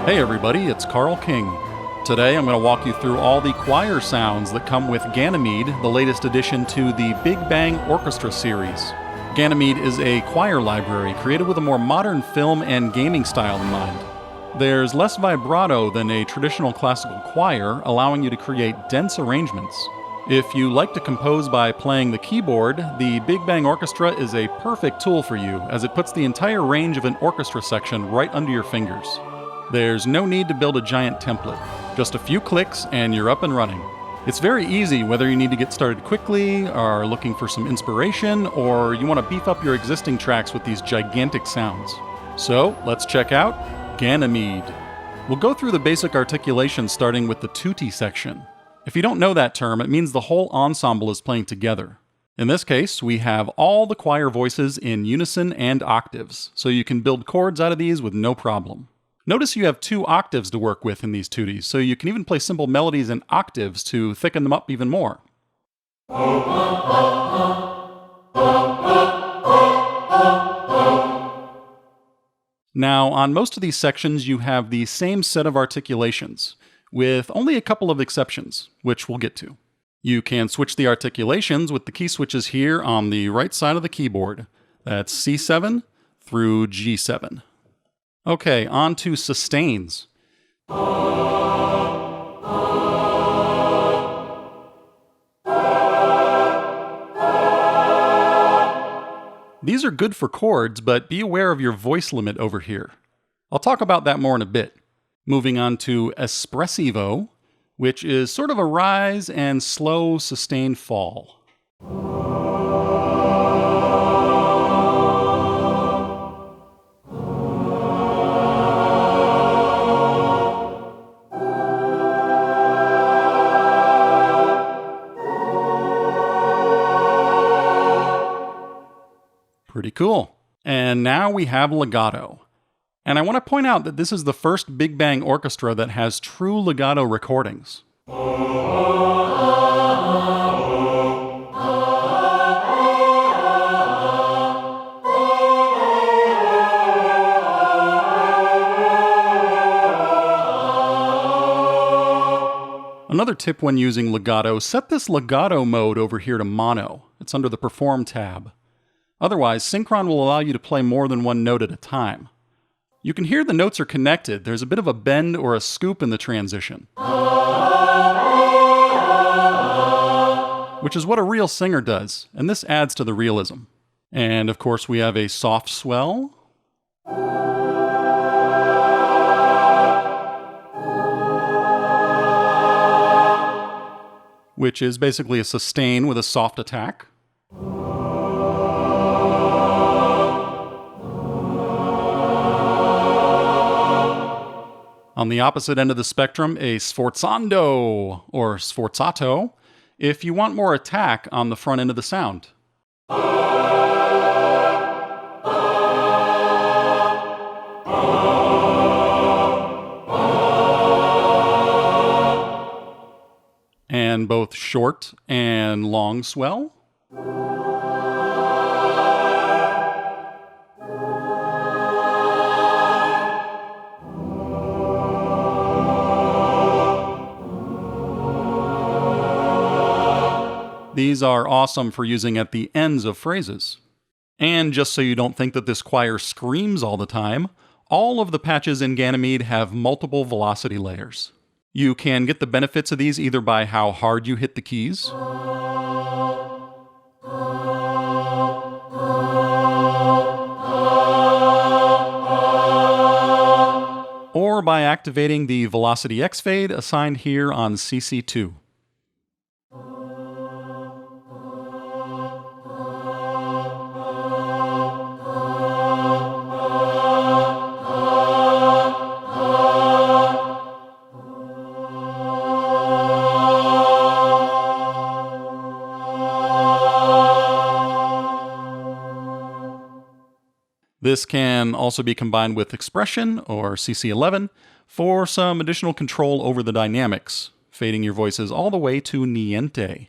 Hey everybody, it's Carl King. Today I'm going to walk you through all the choir sounds that come with Ganymede, the latest addition to the Big Bang Orchestra series. Ganymede is a choir library created with a more modern film and gaming style in mind. There's less vibrato than a traditional classical choir, allowing you to create dense arrangements. If you like to compose by playing the keyboard, the Big Bang Orchestra is a perfect tool for you, as it puts the entire range of an orchestra section right under your fingers. There's no need to build a giant template. Just a few clicks and you're up and running. It's very easy whether you need to get started quickly, are looking for some inspiration, or you want to beef up your existing tracks with these gigantic sounds. So let's check out Ganymede. We'll go through the basic articulation starting with the tutti section. If you don't know that term, it means the whole ensemble is playing together. In this case, we have all the choir voices in unison and octaves, so you can build chords out of these with no problem. Notice you have 2 octaves to work with in these tuttis, so you can even play simple melodies in octaves to thicken them up even more. Now, on most of these sections, you have the same set of articulations, with only a couple of exceptions, which we'll get to. You can switch the articulations with the key switches here on the right side of the keyboard. That's C7 through G7. Okay, on to sustains. These are good for chords, but be aware of your voice limit over here. I'll talk about that more in a bit. Moving on to espressivo, which is sort of a rise and slow sustained fall. Pretty cool. And now we have legato. And I want to point out that this is the first Big Bang Orchestra that has true legato recordings. Another tip when using legato, set this legato mode over here to mono. It's under the Perform tab. Otherwise, Synchron will allow you to play more than one note at a time. You can hear the notes are connected. There's a bit of a bend or a scoop in the transition, which is what a real singer does, and this adds to the realism. And of course, we have a soft swell, which is basically a sustain with a soft attack. On the opposite end of the spectrum, a sforzando, or sforzato, if you want more attack on the front end of the sound. And both short and long swell. These are awesome for using at the ends of phrases. And just so you don't think that this choir screams all the time, all of the patches in Ganymede have multiple velocity layers. You can get the benefits of these either by how hard you hit the keys, or by activating the Velocity X fade assigned here on CC2. This can also be combined with expression, or CC11, for some additional control over the dynamics, fading your voices all the way to niente.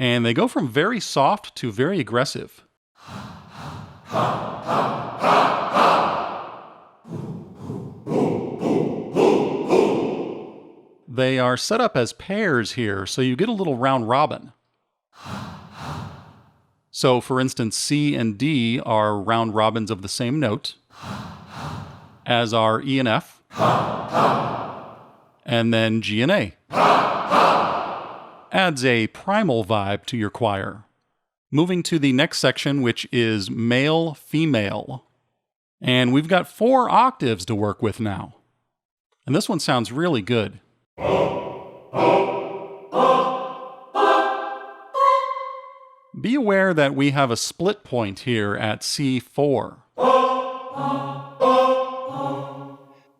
And they go from very soft to very aggressive. They are set up as pairs here, so you get a little round robin. So, for instance, C and D are round robins of the same note, as are E and F, and then G and A. Adds a primal vibe to your choir. Moving to the next section, which is male-female. And we've got 4 octaves to work with now. And this one sounds really good. Be aware that we have a split point here at C4.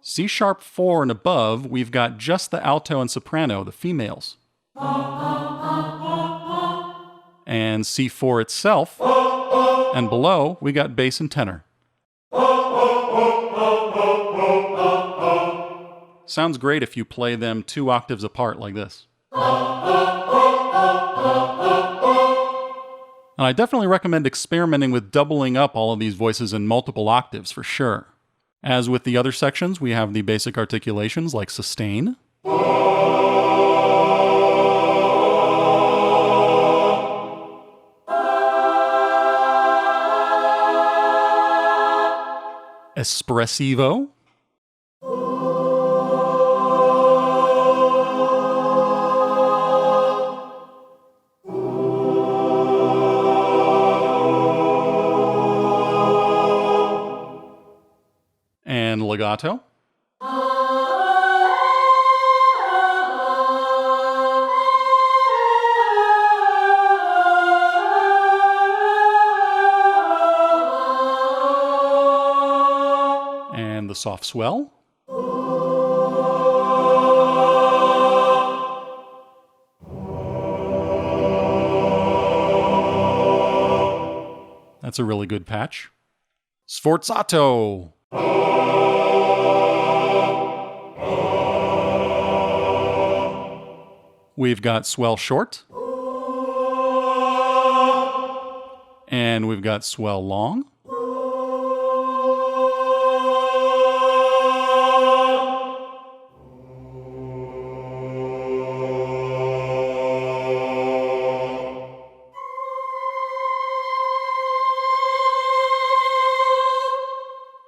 C-sharp 4 and above, we've got just the alto and soprano, the females. And C4 itself, and below, we got bass and tenor. Sounds great if you play them 2 octaves apart like this. And I definitely recommend experimenting with doubling up all of these voices in multiple octaves for sure. As with the other sections, we have the basic articulations like sustain, espressivo, and legato. And the soft swell. That's a really good patch. Sforzato. We've got swell short. And we've got swell long.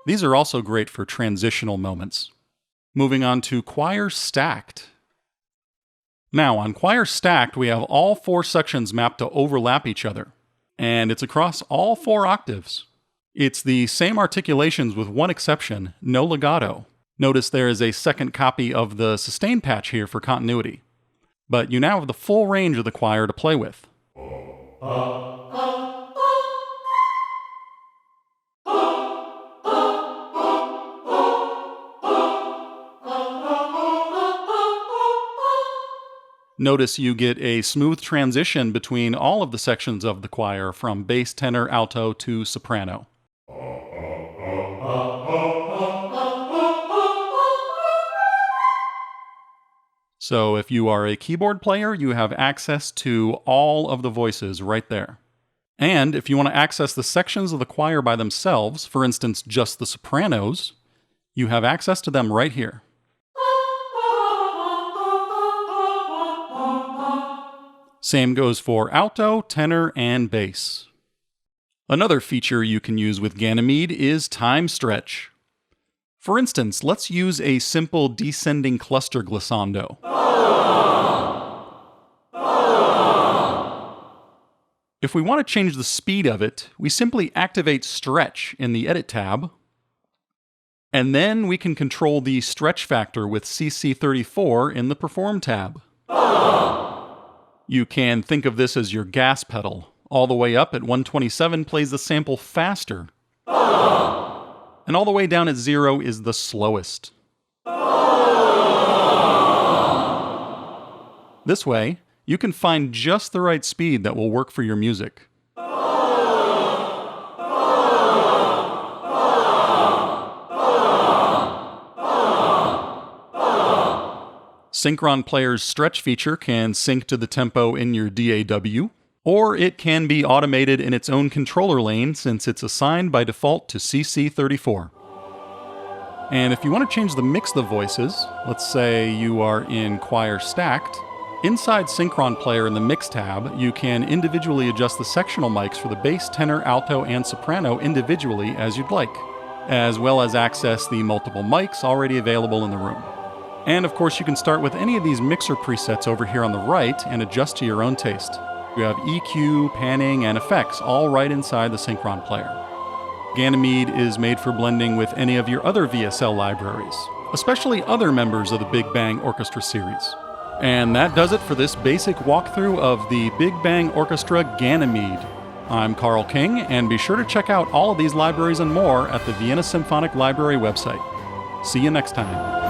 These are also great for transitional moments. Moving on to choir stacked. Now, on choir stacked, we have all 4 sections mapped to overlap each other, and it's across all 4 octaves. It's the same articulations with one exception, no legato. Notice there is a second copy of the sustain patch here for continuity. But you now have the full range of the choir to play with. Notice you get a smooth transition between all of the sections of the choir from bass, tenor, alto to soprano. So if you are a keyboard player, you have access to all of the voices right there. And if you want to access the sections of the choir by themselves, for instance, just the sopranos, you have access to them right here. Same goes for alto, tenor, and bass. Another feature you can use with Ganymede is time stretch. For instance, let's use a simple descending cluster glissando. If we want to change the speed of it, we simply activate stretch in the Edit tab, and then we can control the stretch factor with CC34 in the Perform tab. You can think of this as your gas pedal. All the way up at 127 plays the sample faster. And all the way down at 0 is the slowest. This way, you can find just the right speed that will work for your music. Synchron Player's stretch feature can sync to the tempo in your DAW. Or it can be automated in its own controller lane since it's assigned by default to CC34. And if you want to change the mix of voices, let's say you are in Choir Stacked, inside Synchron Player in the Mix tab, you can individually adjust the sectional mics for the bass, tenor, alto, and soprano individually as you'd like, as well as access the multiple mics already available in the room. And of course, you can start with any of these mixer presets over here on the right and adjust to your own taste. You have EQ, panning, and effects all right inside the Synchron Player. Ganymede is made for blending with any of your other VSL libraries, especially other members of the Big Bang Orchestra series. And that does it for this basic walkthrough of the Big Bang Orchestra Ganymede. I'm Carl King, and be sure to check out all of these libraries and more at the Vienna Symphonic Library website. See you next time.